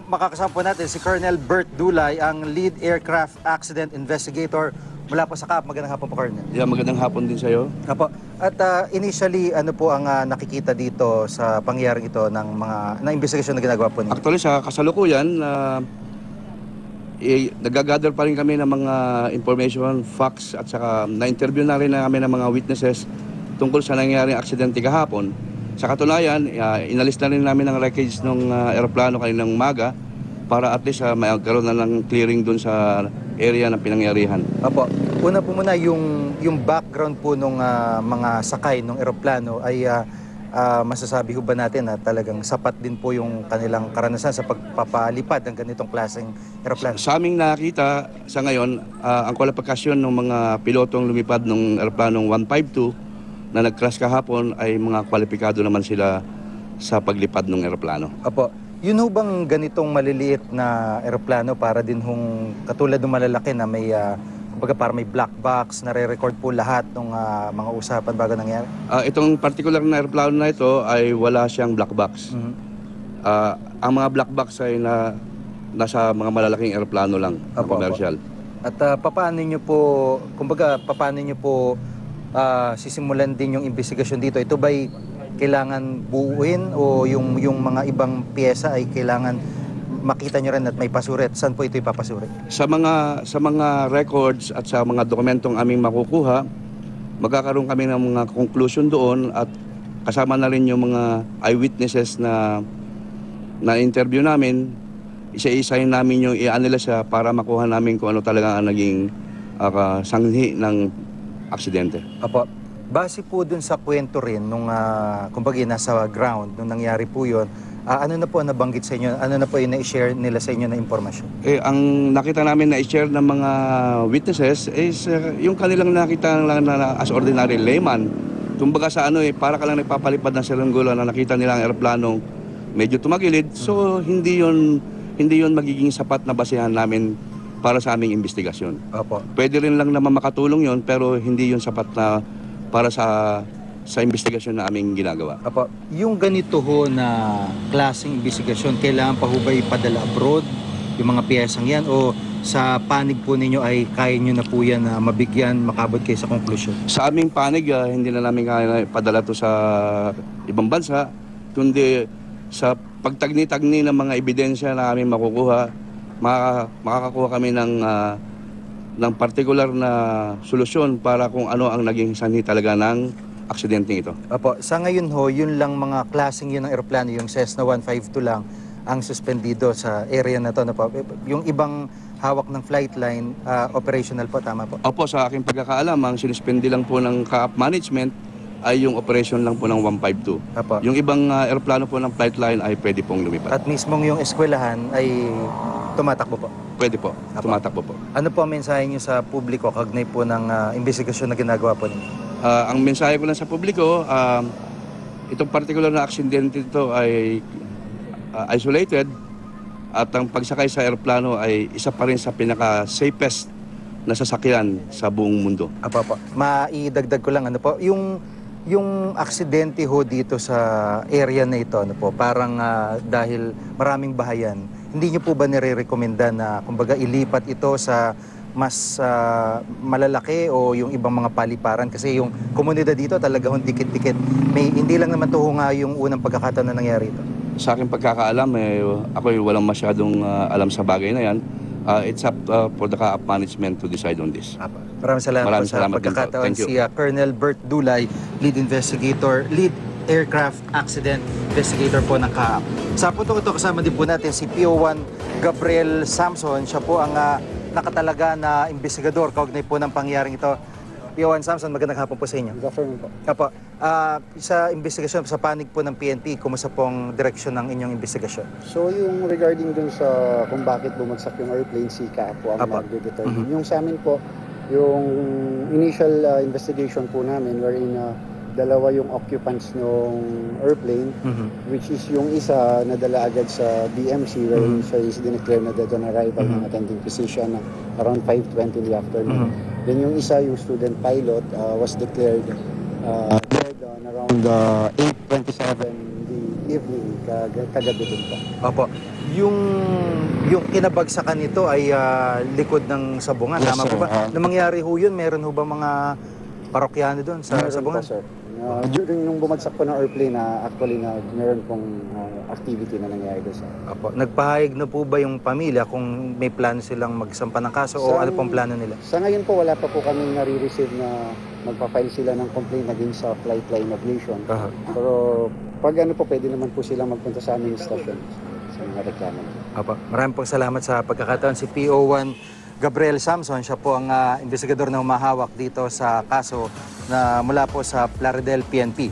makakasama po natin si Colonel Bert Dulay, ang Lead Aircraft Accident Investigator mula po sa CAAP. Magandang hapon po, Colonel. Yeah, magandang hapon din sa iyo. Apo. At initially, ano po ang nakikita dito sa pangyayaring ito ng investigasyon na ginagawa po ninyo? Actually, sa kasalukuyan, nagagather pa rin kami ng mga information, facts, at saka na-interview na rin namin ng mga witnesses tungkol sa nangyaring aksidente kahapon. Sa katunayan, inalis na rin namin ang wreckage ng aeroplano kaninang umaga para at least magkaroon na ng clearing dun sa area ng pinangyarihan. Apo. Una po muna, yung background po ng mga sakay ng aeroplano ay masasabi ho ba natin na talagang sapat din po yung kanilang karanasan sa pagpapalipad ng ganitong klaseng aeroplano? Sa aming nakita sa ngayon, ang kwalifikasyon ng mga pilotong lumipad ng aeroplanong 152 na nag-crash kahapon ay mga kwalipikado naman sila sa paglipad ng aeroplano. Apo, yun ho bang ganitong maliliit na aeroplano para din hong katulad ng malalaki na may kumbaga para may black box, nare-record po lahat ng mga usapan bago nangyari? Itong particular na aeroplano na ito ay wala siyang black box. Ang mga black box ay nasa mga malalaking aeroplano lang, commercial. At paano nyo po, kumbaga paano nyo po sisimulan din yung investigasyon dito? Ito ba'y kailangan buuin o yung mga ibang piyesa ay kailangan makita nyo rin at may pasurit? Saan po ito ipapasurit? Sa mga records at sa mga dokumentong aming makukuha, magkakaroon kami ng mga conclusion doon at kasama na rin yung mga eyewitnesses na interview namin. Isa-isahin namin yung i-analyze para makuha namin kung ano talaga ang naging sanghi ng aksidente. Apo, base po dun sa kwento rin nung kumbaga nasa ground nung nangyari po yun, ano na po nabanggit sa inyo? Ano na po yung na-share nila sa inyo na impormasyon? Ang nakita namin na-share ng mga witnesses is yung kanilang nakita lang na as ordinary layman. Kumbaga sa para ka lang nagpapalipad ng saranggola na nakita nila ang aeroplanong medyo tumagilid. So hindi yun magiging sapat na basehan namin para sa aming investigasyon. Opo. Pwede rin lang naman makatulong yon pero hindi yun sapat na para sa investigasyon na aming ginagawa. Opo. Yung ganito ho na klaseng investigasyon, kailangan pa ho ba ipadala abroad yung mga piyesang yan o sa panig po ninyo ay kaya nyo na po yan na mabigyan, makabot kayo sa conclusion? Sa aming panig, hindi na namin kaya padala to sa ibang bansa, kundi sa pagtagni-tagni ng mga ebidensya na aming makukuha, makakakuha kami ng particular na solusyon para kung ano ang naging sanhi talaga ng aksidenteng ito. Opo, sa ngayon ho, yun lang mga klaseng yun ng aeroplano, yung Cessna 152 lang ang suspendido sa area na to. Na po. Yung ibang hawak ng flight line, operational po, tama po? Opo, sa aking pagkakaalam, ang sinispendi lang po ng CAAP management ay yung operation lang po ng 152. Apo. Yung ibang aeroplano po ng flight line ay pwede pong lumipad. At mismong yung eskwelahan ay tumatakbo po? Pwede po, tumatakbo po. Ano po ang mensahe niyo sa publiko kaugnay po ng investigasyon na ginagawa po ninyo? Ang mensahe ko lang sa publiko, itong particular na aksidente ito ay isolated at ang pagsakay sa aeroplano ay isa pa rin sa pinaka-safest na sasakyan sa buong mundo. Apo. Maidagdag ko lang, ano po, yung aksidente ho dito sa area na ito, ano po, parang dahil maraming bahayan, hindi niyo po ba nire-recommenda na kumbaga ilipat ito sa mas malalaki o yung ibang mga paliparan? Kasi yung komunidad dito talaga dikit-dikit. Hindi lang naman to nga yung unang pagkakataon na nangyari ito. Sa aking pagkakaalam, ako walang masyadong alam sa bagay na yan. It's up for the CAAP management to decide on this. Maraming salamat po sa pagkakataon. Si Colonel Bert Dulay, Lead Aircraft Accident Investigator po ng CAAP. Sa puntong ito, kasama din po natin si PO1 Gabriel Samson. Siya po ang nakatalaga na investigador kaugnay po ng pangyaring ito. PO1 Samson, magandang hapon po sa inyo. Good afternoon po. Apo, sa investigasyon, sa panig po ng PNP, kumusta pong direksyon ng inyong investigasyon? So yung regarding dun sa kung bakit bumagsak yung airplane, si CAAP po ang mag-determine. Yung sa amin po, yung initial investigation po namin wherein dalawa yung occupants ng airplane, which is yung isa nadala agad sa DMC wherein siya is dineclare na dead on arrival ng attending physician around 5:20 in the afternoon. Then yung isa, yung student pilot, was declared dead on around 8:27 in the evening, kagabi din po. Opo. Yung kinabagsakan nito ay likod ng Sabungan. Yes, Tama po sir. ba? Nung mangyari ho yun, meron ho ba mga parokyano doon sa Meron Sabungan? po, sir. During nung bumagsak po ng airplane, actually meron pong activity na nangyari doon, sir. Opo. Nagpahayag na po ba yung pamilya kung may plano silang magsampa ng kaso o ano pong plano nila? Sa ngayon po, wala pa po kami nare-receive na magpa-file sila ng complaint against sa flight line aviation. Pero pag ano po, pwede naman po silang magpunta sa aming station sa mga reklamo. Opo. Maraming pong salamat sa pagkakataon. Si PO1 Gabriel Samson, siya po ang investigador na humahawak dito sa kaso na mula po sa Plaridel PNP.